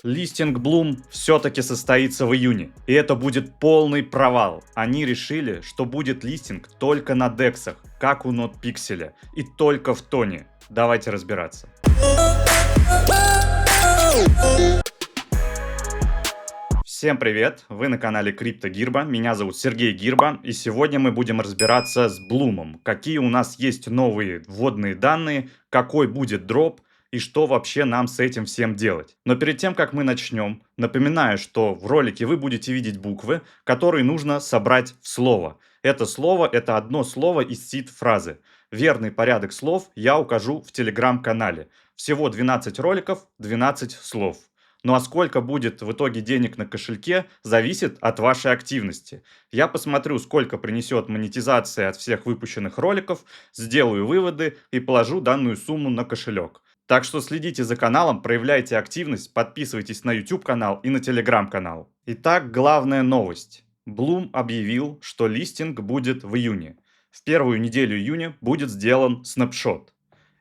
Листинг Bloom все-таки состоится в июне, и это будет полный провал. Они решили, что будет листинг только на дексах, как у NotPixel, и только в тоне. Давайте разбираться. Всем привет! Вы на канале CryptoGirba, меня зовут Сергей Гирба, и сегодня мы будем разбираться с Bloom. Какие у нас есть новые вводные данные, какой будет дроп, и что вообще нам с этим всем делать. Но перед тем, как мы начнем, напоминаю, что в ролике вы будете видеть буквы, которые нужно собрать в слово. Это слово – это одно слово из сид-фразы. Верный порядок слов я укажу в телеграм-канале. Всего 12 роликов, 12 слов. Ну а сколько будет в итоге денег на кошельке, зависит от вашей активности. Я посмотрю, сколько принесет монетизация от всех выпущенных роликов, сделаю выводы и положу данную сумму на кошелек. Так что следите за каналом, проявляйте активность, подписывайтесь на YouTube канал и на Telegram канал. Итак, главная новость. Bloom объявил, что листинг будет в июне. В первую неделю июня будет сделан снапшот.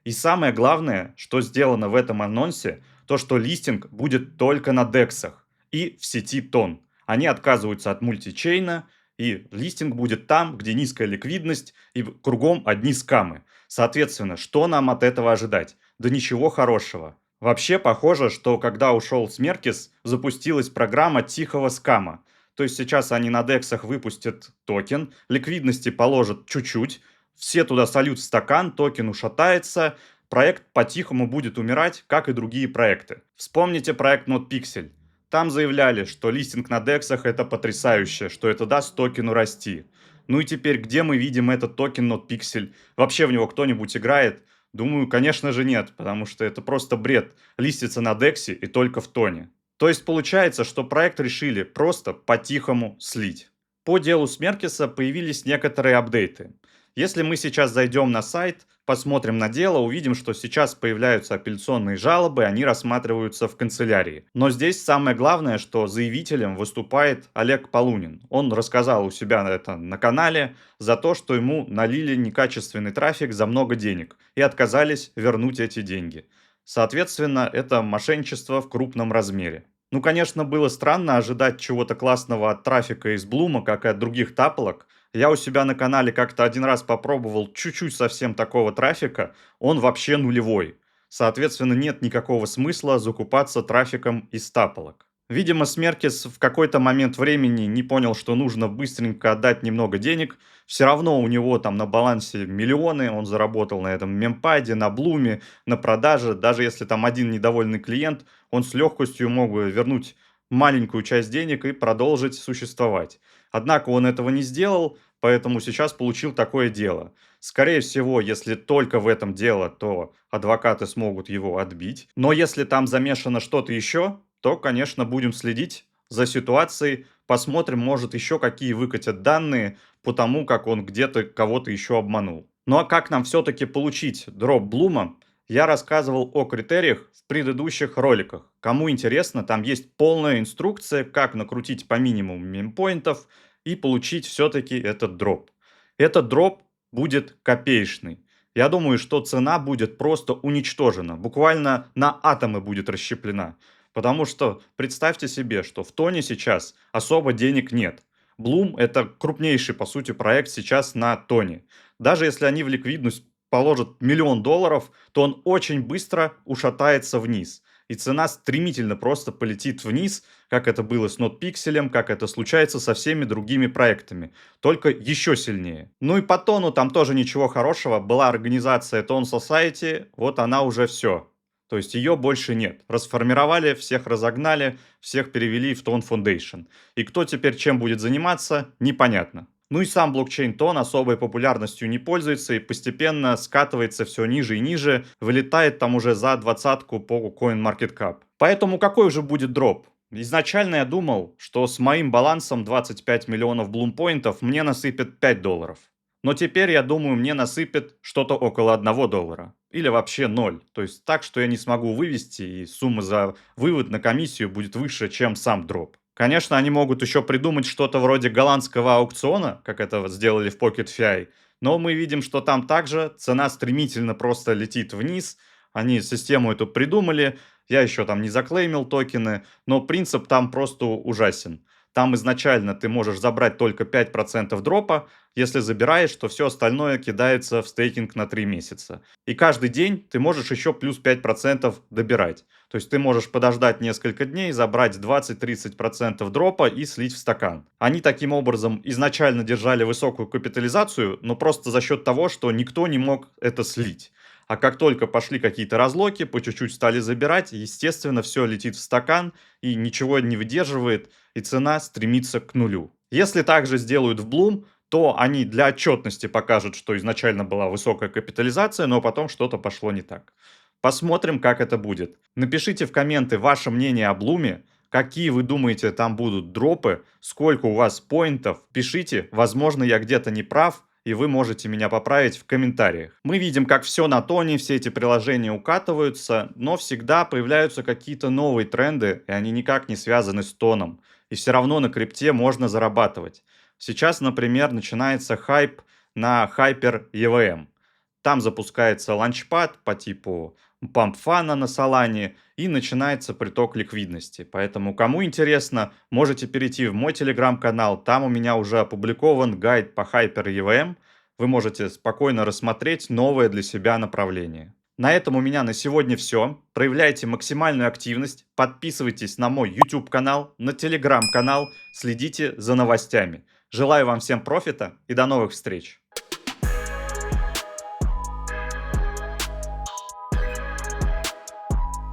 И самое главное, что сделано в этом анонсе, то что листинг будет только на дексах и в сети Тон. Они отказываются от мультичейна, и листинг будет там, где низкая ликвидность и кругом одни скамы. Соответственно, что нам от этого ожидать? Да ничего хорошего. Вообще похоже, что когда ушел Смеркис, запустилась программа тихого скама. То есть сейчас они на дексах выпустят токен, ликвидности положат чуть-чуть, все туда сольют в стакан, токен ушатается, проект по-тихому будет умирать, как и другие проекты. Вспомните проект NotPixel. Там заявляли, что листинг на дексах это потрясающе, что это даст токену расти. Ну и теперь, где мы видим этот токен NotPixel? Вообще в него кто-нибудь играет? Думаю, конечно же нет, потому что это просто бред. Листится на дексе и только в тоне. То есть получается, что проект решили просто по-тихому слить. По делу Смеркиса появились некоторые апдейты. Если мы сейчас зайдем на сайт, посмотрим на дело, увидим, что сейчас появляются апелляционные жалобы, они рассматриваются в канцелярии. Но здесь самое главное, что заявителем выступает Олег Полунин. Он рассказал у себя это на канале за то, что ему налили некачественный трафик за много денег и отказались вернуть эти деньги. Соответственно, это мошенничество в крупном размере. Ну, конечно, было странно ожидать чего-то классного от трафика из Блума, как и от других тапалок. Я у себя на канале как-то один раз попробовал чуть-чуть совсем такого трафика, он вообще нулевой. Соответственно, нет никакого смысла закупаться трафиком из тапалок. Видимо, Смеркис в какой-то момент времени не понял, что нужно быстренько отдать немного денег. Все равно у него там на балансе миллионы, он заработал на этом мемпаде, на Блуме, на продаже. Даже если там один недовольный клиент, он с легкостью мог бы вернуть маленькую часть денег и продолжить существовать. Однако он этого не сделал, поэтому сейчас получил такое дело. Скорее всего, если только в этом дело, то адвокаты смогут его отбить. Но если там замешано что-то еще, то, конечно, будем следить за ситуацией, посмотрим, может, еще какие выкатят данные по тому, как он где-то кого-то еще обманул. Ну а как нам все-таки получить дроп Блума, я рассказывал о критериях в предыдущих роликах. Кому интересно, там есть полная инструкция, как накрутить по минимуму мемпоинтов и получить все-таки этот дроп. Этот дроп будет копеечный. Я думаю, что цена будет просто уничтожена, буквально на атомы будет расщеплена. Потому что представьте себе, что в Тоне сейчас особо денег нет. Bloom это крупнейший, по сути, проект сейчас на Тоне. Даже если они в ликвидность положат $1 000 000, то он очень быстро ушатается вниз. И цена стремительно просто полетит вниз, как это было с NotPixel, как это случается со всеми другими проектами. Только еще сильнее. Ну и по Тону там тоже ничего хорошего. Была организация Tone Society, вот она уже все. То есть ее больше нет. Расформировали, всех разогнали, всех перевели в Tone Foundation. И кто теперь чем будет заниматься, непонятно. Ну и сам блокчейн Тон особой популярностью не пользуется и постепенно скатывается все ниже и ниже, вылетает там уже за двадцатку по CoinMarketCap. Поэтому какой уже будет дроп? Изначально я думал, что с моим балансом 25 миллионов блумпоинтов мне насыпят $5. Но теперь, я думаю, мне насыпят что-то около $1. Или вообще 0. То есть так, что я не смогу вывести, и сумма за вывод на комиссию будет выше, чем сам дроп. Конечно, они могут еще придумать что-то вроде голландского аукциона, как это вот сделали в PocketFi, но мы видим, что там также цена стремительно просто летит вниз. Они систему эту придумали, Я еще там не заклеймил токены, но принцип там просто ужасен. Там изначально ты можешь забрать только 5% дропа, если забираешь, то все остальное кидается в стейкинг на 3 месяца. И каждый день ты можешь еще плюс 5% добирать. То есть ты можешь подождать несколько дней, забрать 20-30% дропа и слить в стакан. Они таким образом изначально держали высокую капитализацию, но просто за счет того, что никто не мог это слить. А как только пошли какие-то разлоки, по чуть-чуть стали забирать, естественно, все летит в стакан и ничего не выдерживает, и цена стремится к нулю. Если также сделают в Bloom, то они для отчетности покажут, что изначально была высокая капитализация, но потом что-то пошло не так. Посмотрим, как это будет. Напишите в комменты ваше мнение о Блуме, какие вы думаете там будут дропы, сколько у вас поинтов. Пишите, возможно, я где-то не прав, и вы можете меня поправить в комментариях. Мы видим, как все на тоне, все эти приложения укатываются, но всегда появляются какие-то новые тренды, и они никак не связаны с тоном. И все равно на крипте можно зарабатывать. Сейчас, например, начинается хайп на Hyper EVM. Там запускается ланчпад по типу пампфана на Солане, и начинается приток ликвидности. Поэтому, кому интересно, можете перейти в мой телеграм-канал. Там у меня уже опубликован гайд по Hyper EVM. Вы можете спокойно рассмотреть новое для себя направление. На этом у меня на сегодня все. Проявляйте максимальную активность, подписывайтесь на мой YouTube канал, на Telegram канал, следите за новостями. Желаю вам всем профита и до новых встреч!